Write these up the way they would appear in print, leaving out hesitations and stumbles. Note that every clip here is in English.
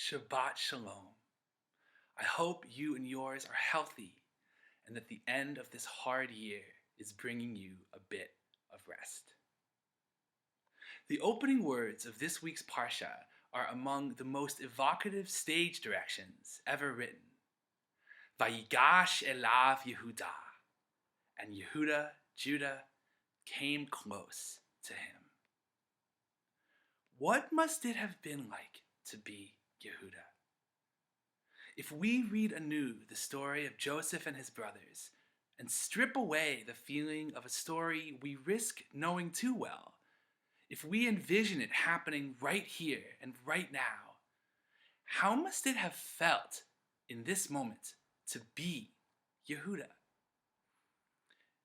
Shabbat Shalom. I hope you and yours are healthy and that the end of this hard year is bringing you a bit of rest. The opening words of this week's Parsha are among the most evocative stage directions ever written. Vayigash elav Yehuda, and Yehuda, Judah, came close to him. What must it have been like to be Yehuda? If we read anew the story of Joseph and his brothers and strip away the feeling of a story we risk knowing too well, if we envision it happening right here and right now, how must it have felt in this moment to be Yehuda?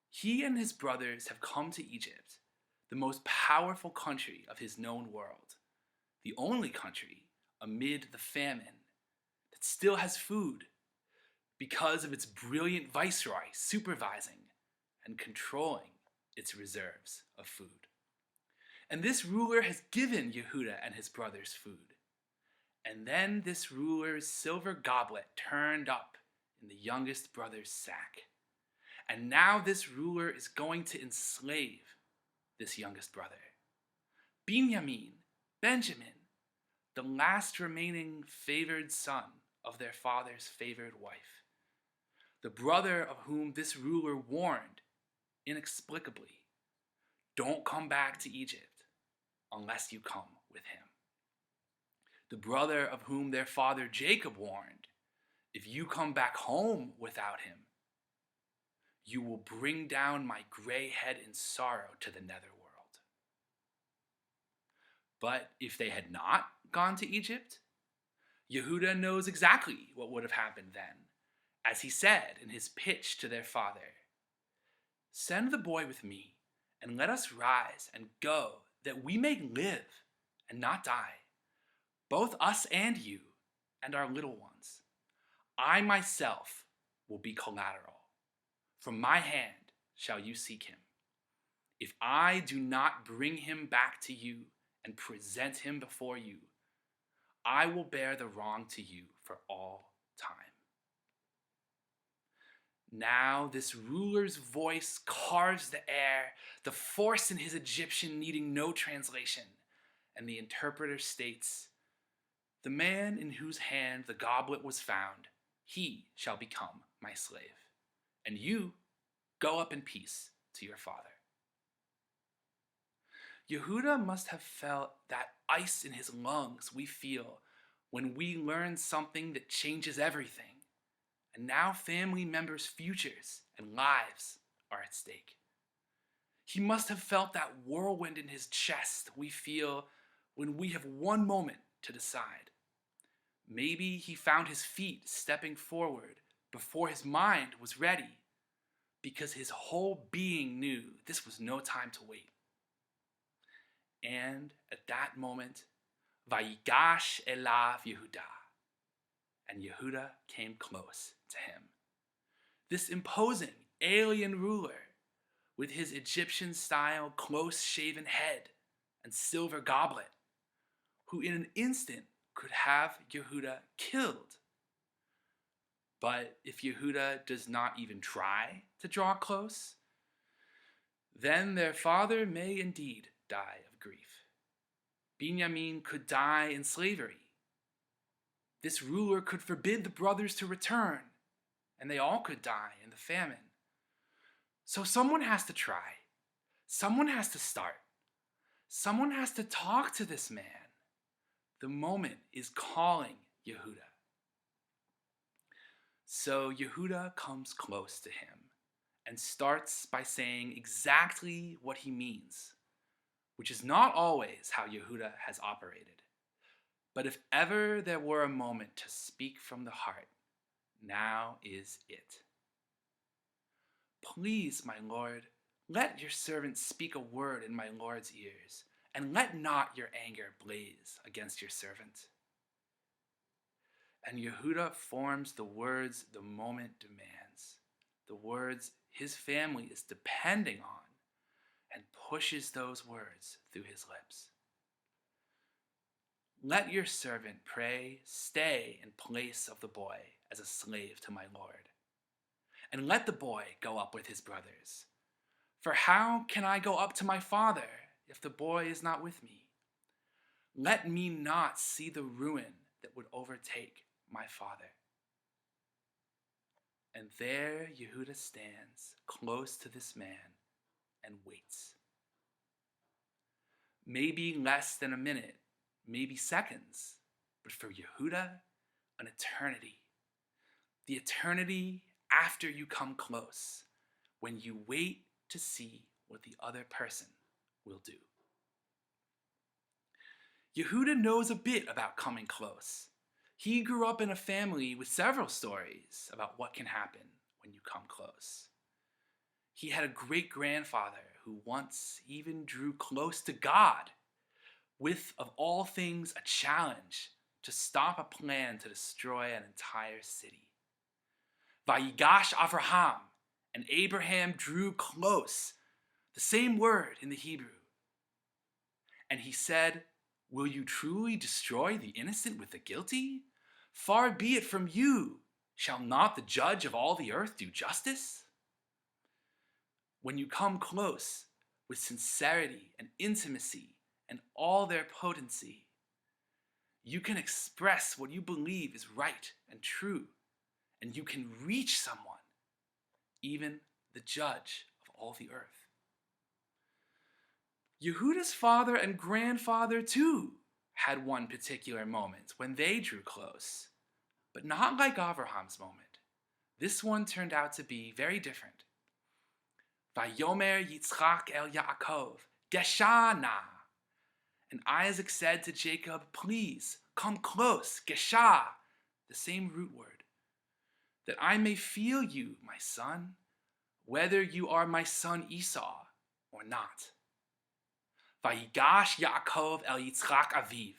He and his brothers have come to Egypt, the most powerful country of his known world, the only country amid the famine that still has food because of its brilliant viceroy supervising and controlling its reserves of food. And this ruler has given Yehuda and his brothers food. And then this ruler's silver goblet turned up in the youngest brother's sack. And now this ruler is going to enslave this youngest brother. Benjamin, the last remaining favored son of their father's favored wife. The brother of whom this ruler warned, inexplicably, don't come back to Egypt unless you come with him. The brother of whom their father Jacob warned, if you come back home without him, you will bring down my gray head in sorrow to the netherworld. But if they had not gone to Egypt, Yehuda knows exactly what would have happened then, as he said in his pitch to their father, "Send the boy with me, and let us rise and go, that we may live and not die, both us and you and our little ones. I myself will be collateral. From my hand shall you seek him. If I do not bring him back to you and present him before you, I will bear the wrong to you for all time." Now this ruler's voice carves the air, the force in his Egyptian needing no translation, and the interpreter states, "The man in whose hand the goblet was found, he shall become my slave. And you go up in peace to your father." Yehuda must have felt that ice in his lungs we feel when we learn something that changes everything, and now family members' futures and lives are at stake. He must have felt that whirlwind in his chest we feel when we have one moment to decide. Maybe he found his feet stepping forward before his mind was ready, because his whole being knew this was no time to wait. And at that moment, Vayigash elav Yehuda, and Yehuda came close to him. This imposing alien ruler, with his Egyptian-style close-shaven head and silver goblet, who in an instant could have Yehuda killed. But if Yehuda does not even try to draw close, then their father may indeed die of grief. Benjamin could die in slavery. This ruler could forbid the brothers to return, and they all could die in the famine. So someone has to try. Someone has to start. Someone has to talk to this man. The moment is calling Yehuda. So Yehuda comes close to him and starts by saying exactly what he means, which is not always how Yehuda has operated. But if ever there were a moment to speak from the heart, now is it. "Please, my Lord, let your servant speak a word in my Lord's ears, and let not your anger blaze against your servant." And Yehuda forms the words the moment demands, the words his family is depending on, and pushes those words through his lips. Let your servant pray, stay in place of the boy as a slave to my Lord. And let the boy go up with his brothers. For how can I go up to my father if the boy is not with me? Let me not see the ruin that would overtake my father. And there Yehuda stands close to this man and waits. Maybe less than a minute, maybe seconds, but for Yehuda, an eternity. The eternity after you come close, when you wait to see what the other person will do. Yehuda knows a bit about coming close. He grew up in a family with several stories about what can happen when you come close. He had a great-grandfather who once even drew close to God with, of all things, a challenge to stop a plan to destroy an entire city. Vayigash Avraham, and Abraham drew close, the same word in the Hebrew. And he said, "Will you truly destroy the innocent with the guilty? Far be it from you. Shall not the judge of all the earth do justice?" When you come close with sincerity and intimacy and all their potency, you can express what you believe is right and true, and you can reach someone, even the judge of all the earth. Yehuda's father and grandfather, too, had one particular moment when they drew close, but not like Abraham's moment. This one turned out to be very different. Vayomer Yitzchak el Yaakov, Gesha na. And Isaac said to Jacob, "Please, come close, Gesha," the same root word, "that I may feel you, my son, whether you are my son Esau or not." Vayigash Yaakov el Yitzchak aviv.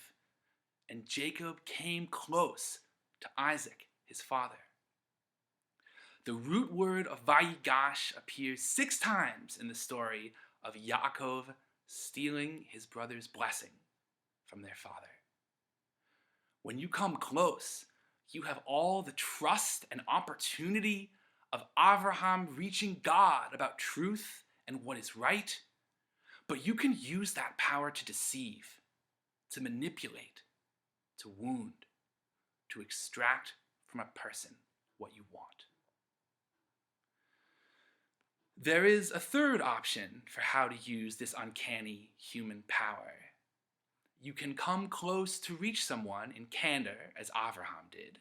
And Jacob came close to Isaac, his father. The root word of Vayigash appears 6 times in the story of Yaakov stealing his brother's blessing from their father. When you come close, you have all the trust and opportunity of Avraham reaching God about truth and what is right, but you can use that power to deceive, to manipulate, to wound, to extract from a person what you want. There is a third option for how to use this uncanny human power. You can come close to reach someone in candor, as Avraham did.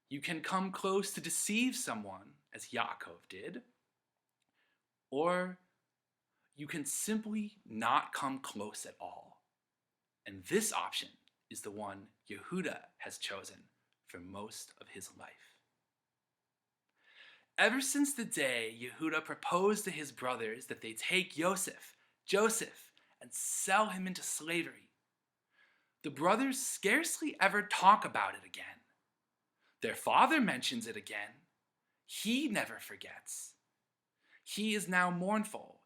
You can come close to deceive someone, as Yaakov did. Or you can simply not come close at all. And this option is the one Yehuda has chosen for most of his life. Ever since the day Yehuda proposed to his brothers that they take Joseph, and sell him into slavery, the brothers scarcely ever talk about it again. Their father mentions it again. He never forgets. He is now mournful,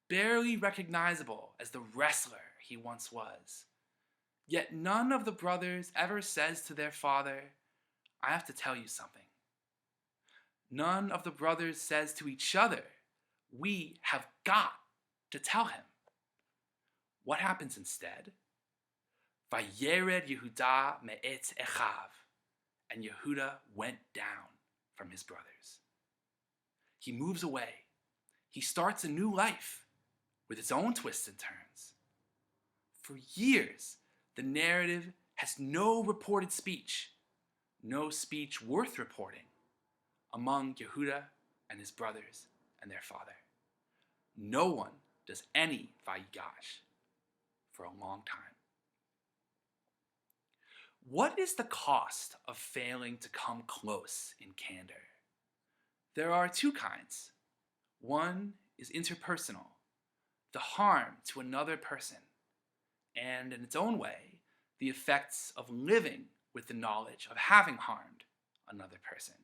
barely recognizable as the wrestler he once was. Yet none of the brothers ever says to their father, "I have to tell you something." None of the brothers says to each other, "We have got to tell him." What happens instead? Vayered Yehuda me'etz echav, and Yehuda went down from his brothers. He moves away. He starts a new life with its own twists and turns. For years, the narrative has no reported speech, no speech worth reporting, among Yehuda and his brothers and their father. No one does any Vayigash for a long time. What is the cost of failing to come close in candor? There are 2 kinds. One is interpersonal, the harm to another person, and in its own way, the effects of living with the knowledge of having harmed another person.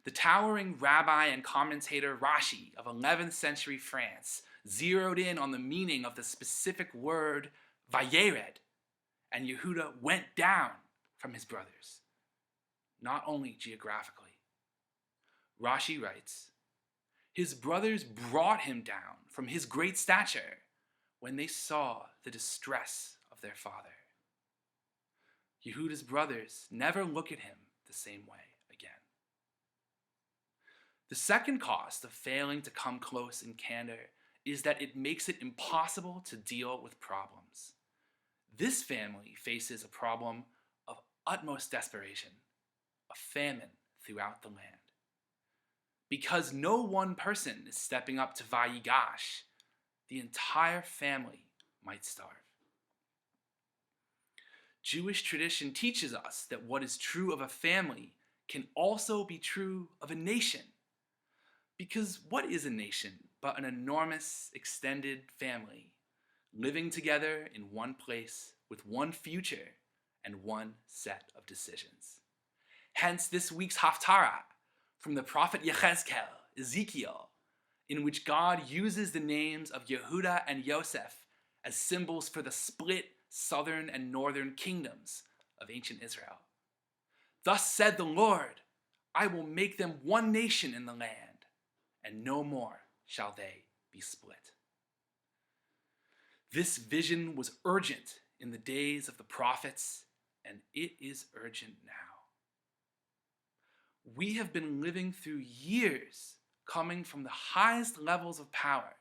The towering rabbi and commentator Rashi of 11th century France zeroed in on the meaning of the specific word vayered and Yehuda went down from his brothers, not only geographically. Rashi writes, his brothers brought him down from his great stature when they saw the distress of their father. Yehuda's brothers never look at him the same way again. The second cost of failing to come close in candor is that it makes it impossible to deal with problems. This family faces a problem of utmost desperation, a famine throughout the land. Because no one person is stepping up to Vayigash, the entire family might starve. Jewish tradition teaches us that what is true of a family can also be true of a nation. Because what is a nation but an enormous extended family living together in one place with one future and one set of decisions? Hence this week's Haftarah from the prophet Ezekiel, in which God uses the names of Yehuda and Yosef as symbols for the split southern and northern kingdoms of ancient Israel. Thus said the Lord, I will make them one nation in the land, and no more shall they be split. This vision was urgent in the days of the prophets, and it is urgent now. We have been living through years coming from the highest levels of power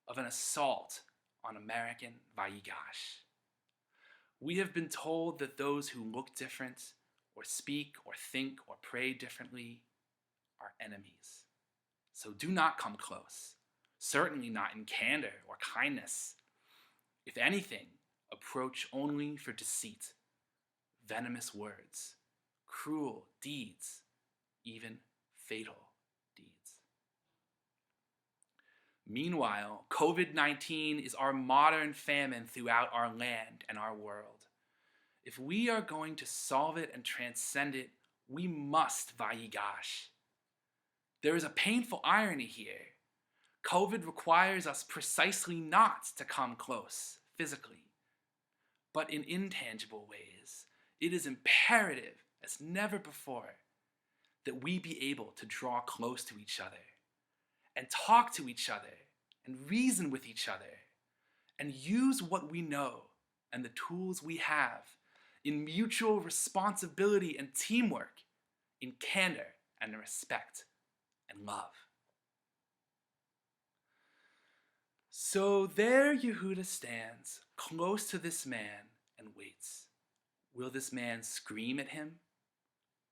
of an assault on American Vayigash. We have been told that those who look different, or speak, or think, or pray differently are enemies. So do not come close, certainly not in candor or kindness. If anything, approach only for deceit, venomous words, cruel deeds, even fatal deeds. Meanwhile, COVID-19 is our modern famine throughout our land and our world. If we are going to solve it and transcend it, we must Vayigash. There is a painful irony here. COVID requires us precisely not to come close physically, but in intangible ways. It is imperative as never before that we be able to draw close to each other and talk to each other and reason with each other and use what we know and the tools we have in mutual responsibility and teamwork, in candor and respect and love. So there Yehuda stands close to this man and waits. Will this man scream at him,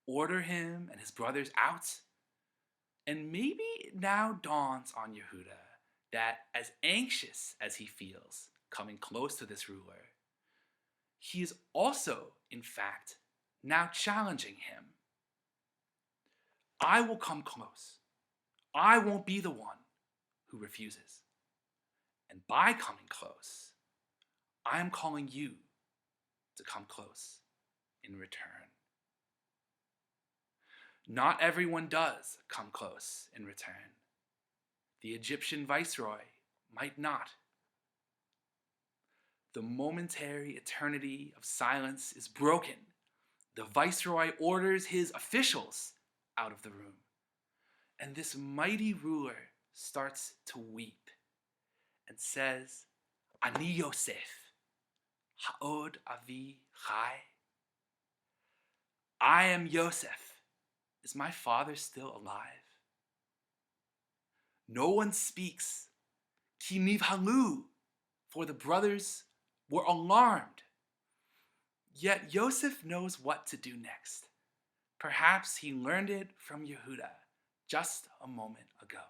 order him and his brothers out? And maybe it now dawns on Yehuda that as anxious as he feels coming close to this ruler, he is also, in fact, now challenging him. I will come close. I won't be the one who refuses. And by coming close, I am calling you to come close in return. Not everyone does come close in return. The Egyptian viceroy might not. The momentary eternity of silence is broken. The viceroy orders his officials out of the room. And this mighty ruler starts to weep and says, Ani Yosef, ha'od avi chai. I am Yosef. Is my father still alive? No one speaks. Ki nivhalu, for the brothers were alarmed. Yet Yosef knows what to do next. Perhaps he learned it from Yehuda just a moment ago.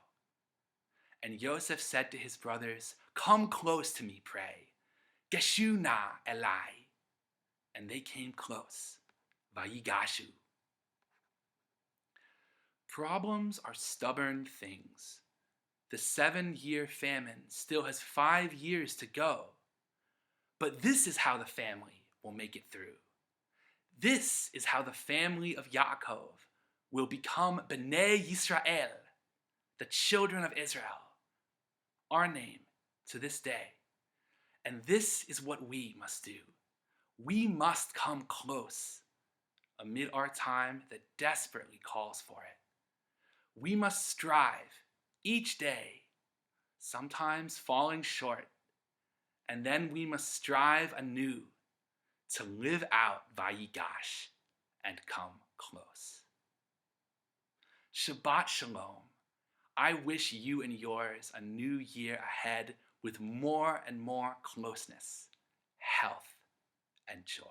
And Yosef said to his brothers, come close to me, pray. Geshu na elai. And they came close. Vayigashu. Problems are stubborn things. The 7-year famine still has 5 years to go. But this is how the family will make it through. This is how the family of Yaakov will become Bnei Yisrael, the children of Israel, our name to this day. And this is what we must do. We must come close amid our time that desperately calls for it. We must strive each day, sometimes falling short, and then we must strive anew to live out Vayigash and come close. Shabbat Shalom. I wish you and yours a new year ahead with more and more closeness, health, and joy.